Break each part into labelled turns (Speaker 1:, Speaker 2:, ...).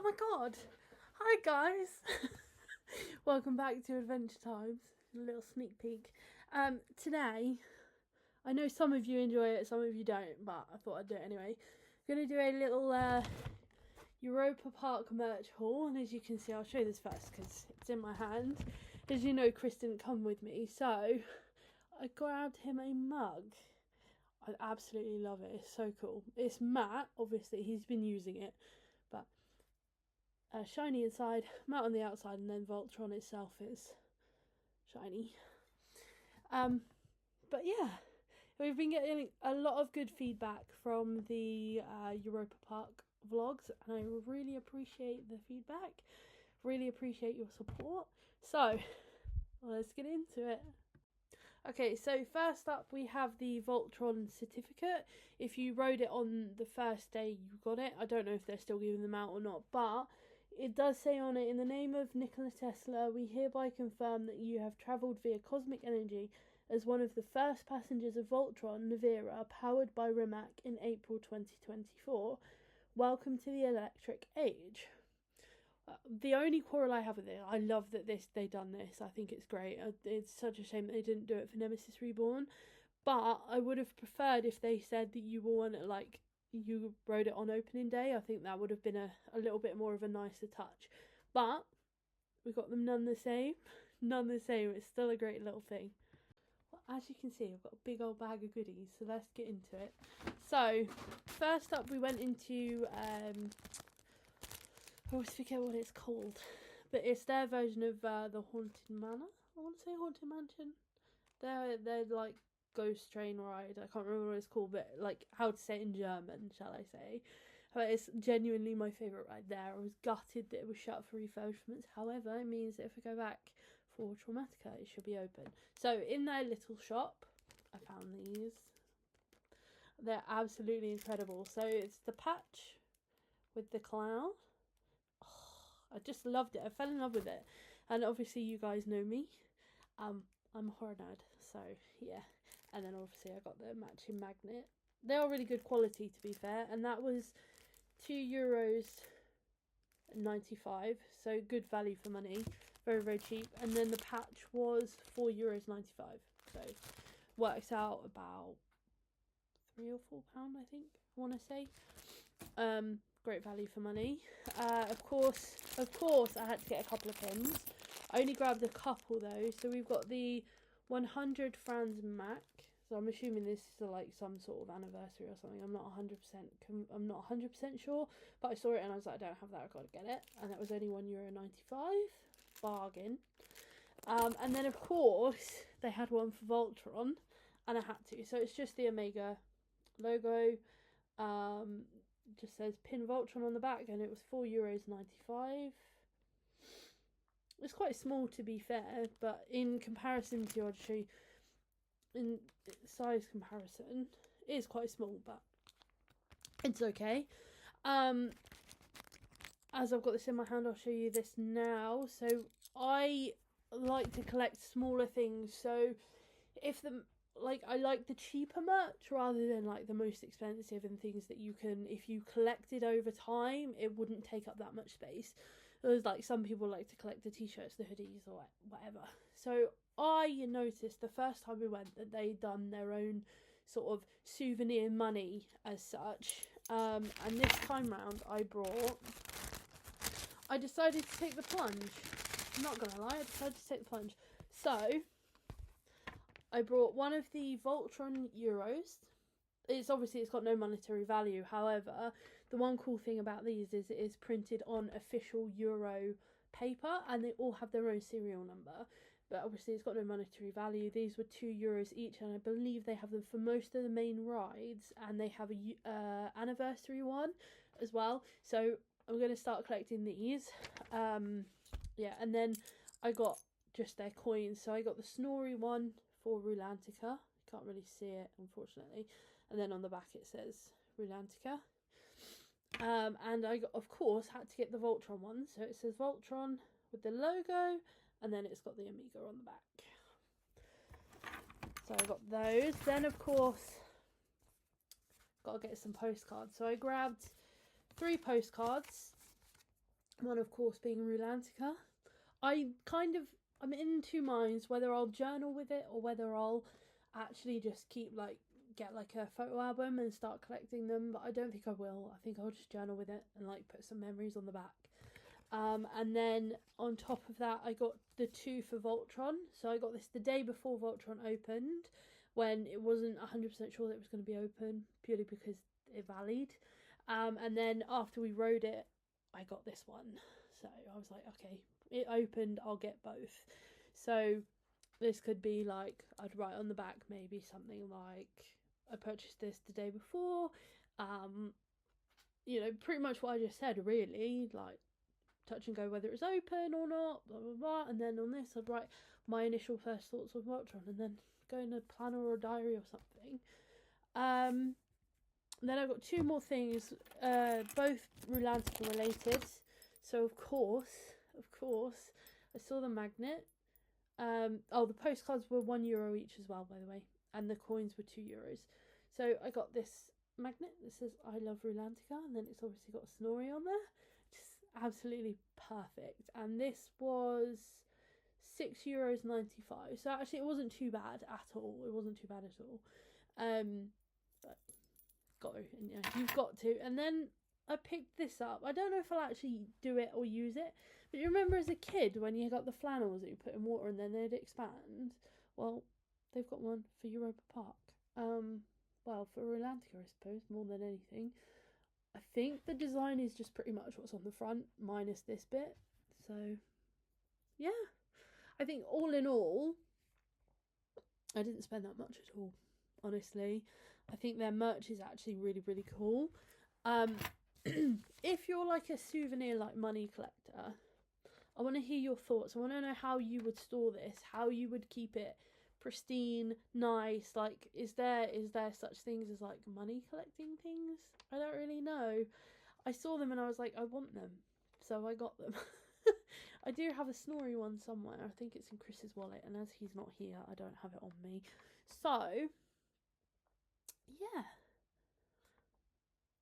Speaker 1: my god! Hi guys! Welcome back to Adventure Times. A little sneak peek. Today, I know some of you enjoy it, some of you don't, but I thought I'd do it anyway. I'm going to do a little Europa Park merch haul, and as you can see, I'll show you this first because it's in my hand. As you know, Chris didn't come with me, so I grabbed him a mug. I absolutely love it. It's so cool. It's matte, obviously, he's been using it, but shiny inside, matte on the outside, and then Voltron itself is shiny. But yeah, we've been getting a lot of good feedback from the Europa Park vlogs, and I really appreciate the feedback. Really appreciate your support. So let's get into it. Okay, so first up we have the Voltron certificate. If you rode it on the first day, you got it. I don't know if they're still giving them out or not, but it does say on it, in the name of Nikola Tesla, we hereby confirm that you have travelled via cosmic energy as one of the first passengers of Voltron Nevera, powered by Rimac in April 2024. Welcome to the electric age. The only quarrel I have with it, I love that they done this. I think it's great. It's such a shame that they didn't do it for Nemesis Reborn, but I would have preferred if they said that you were one, like, you rode it on opening day. I think that would have been a little bit more of a nicer touch, but we got them none the same. It's still a great little thing. Well, as you can see, I've got a big old bag of goodies, so let's get into it. So first up, we went into I always forget what it's called, but it's their version of the Haunted Manor. I want to say Haunted Mansion. They're like ghost train ride. I can't remember what it's called, but like how to say it in German, shall I say? But it's genuinely my favourite ride there. I was gutted that it was shut for refurbishments. However, it means that if I go back for Traumatica, it should be open. So in their little shop, I found these. They're absolutely incredible. So it's the patch with the cloud. I just loved it. I fell in love with it, and obviously you guys know me. I'm a horror nerd, so yeah. And then obviously I got the matching magnet. They are really good quality, to be fair, and that was €2.95, so good value for money. Very, very cheap. And then the patch was €4.95, so works out about £3 or £4, I think, I want to say. Great value for money. Of course, I had to get a couple of pins. I only grabbed a couple though. So we've got the 100 Franz Mac. So I'm assuming this is like some sort of anniversary or something. I'm not 100% sure, but I saw it and I was like, I don't have that. I've got to get it. And that was only €1.95. Bargain. And then of course they had one for Voltron, and I had to. So it's just the Omega logo. Just says pin Voltron on the back, and it was €4.95. It's quite small, to be fair, but in comparison to, I'll show you, in size comparison, it is quite small, but it's okay. As I've got this in my hand, I'll show you this now. So I like to collect smaller things, so if I like the cheaper merch rather than like the most expensive, and things that you can, if you collected over time, it wouldn't take up that much space. There's like some people like to collect the t-shirts, the hoodies, or whatever. So I noticed the first time we went that they'd done their own sort of souvenir money as such. And this time round I decided to take the plunge. I'm not gonna lie, I decided to take the plunge. So I brought one of the Voltron Euros. It's got no monetary value. However, the one cool thing about these is it is printed on official Euro paper, and they all have their own serial number. But obviously it's got no monetary value. These were €2 each, and I believe they have them for most of the main rides, and they have a anniversary one as well. So I'm going to start collecting these. Yeah, and then I got just their coins. So I got the Snorri one for Rulantica. Can't really see it, unfortunately. And then on the back it says Rulantica. And I of course had to get the Voltron one. So it says Voltron with the logo, and then it's got the Amiga on the back. So I got those. Then of course got to get some postcards. So I grabbed 3 postcards. One, of course, being Rulantica. I'm in two minds whether I'll journal with it or whether I'll actually just get like a photo album and start collecting them. But I don't think I will. I think I'll just journal with it and like put some memories on the back. And then on top of that, I got the two for Voltron. So I got this the day before Voltron opened, when it wasn't 100% sure that it was going to be open, purely because it valid. And then after we rode it, I got this one. So I was like, okay, it opened, I'll get both. So this could be like, I'd write on the back maybe something like, I purchased this the day before. You know, pretty much what I just said, really. Like, touch and go whether it's open or not, blah blah blah. And then on this, I'd write my initial first thoughts of Voltron, and then go in a planner or a diary or something. Then I've got two more things, both Rulantica related. So of course, I saw the magnet. The postcards were €1 each as well, by the way, and the coins were €2. So I got this magnet that says "I love Rulantica," and then it's obviously got a Snorri on there. Just absolutely perfect. And this was €6.95. So actually, it wasn't too bad at all. But got to, you know, you've got to. And then I picked this up. I don't know if I'll actually do it or use it, but you remember as a kid when you got the flannels that you put in water and then they'd expand? Well, they've got one for Europa Park. Well, for Rulantica, I suppose, more than anything. I think the design is just pretty much what's on the front, minus this bit. So, yeah. I think all in all, I didn't spend that much at all, honestly. I think their merch is actually really, really cool. If you're like a souvenir, like money collector, I want to hear your thoughts. I want to know how you would store this, how you would keep it pristine, nice. Like, is there such things as like money collecting things? I don't really know. I saw them and I was like, I want them, so I got them. I do have a Snorri one somewhere. I think it's in Chris's wallet, and as he's not here, I don't have it on me. So, yeah.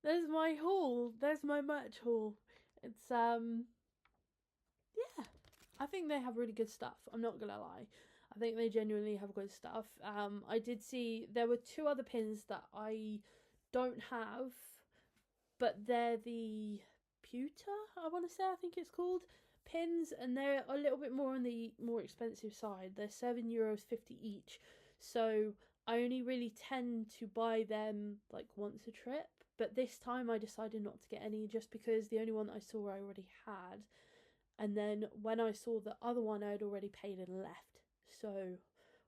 Speaker 1: There's my haul. There's my merch haul. It's yeah. I think they have really good stuff. I'm not gonna lie. I think they genuinely have good stuff. I did see there were two other pins that I don't have, but they're the pewter, I want to say, I think it's called, pins, and they're a little bit more on the more expensive side. They're €7.50 each. So I only really tend to buy them like once a trip. But this time I decided not to get any, just because the only one that I saw I already had. And then when I saw the other one, I had already paid and left. So,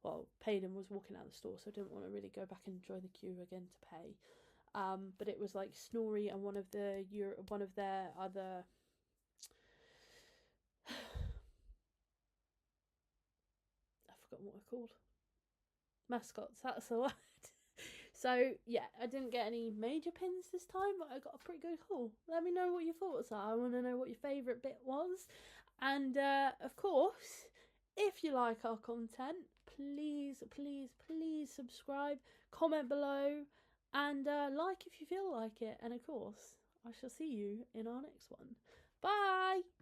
Speaker 1: well, paid and was walking out of the store, so I didn't want to really go back and join the queue again to pay. But it was like Snorri and one of their other I've forgotten what they're called. Mascots, that's the word. So yeah, I didn't get any major pins this time, but I got a pretty good haul. Let me know what your thoughts are. I want to know what your favourite bit was. And of course, if you like our content, please subscribe, comment below, and like if you feel like it. And of course, I shall see you in our next one. Bye!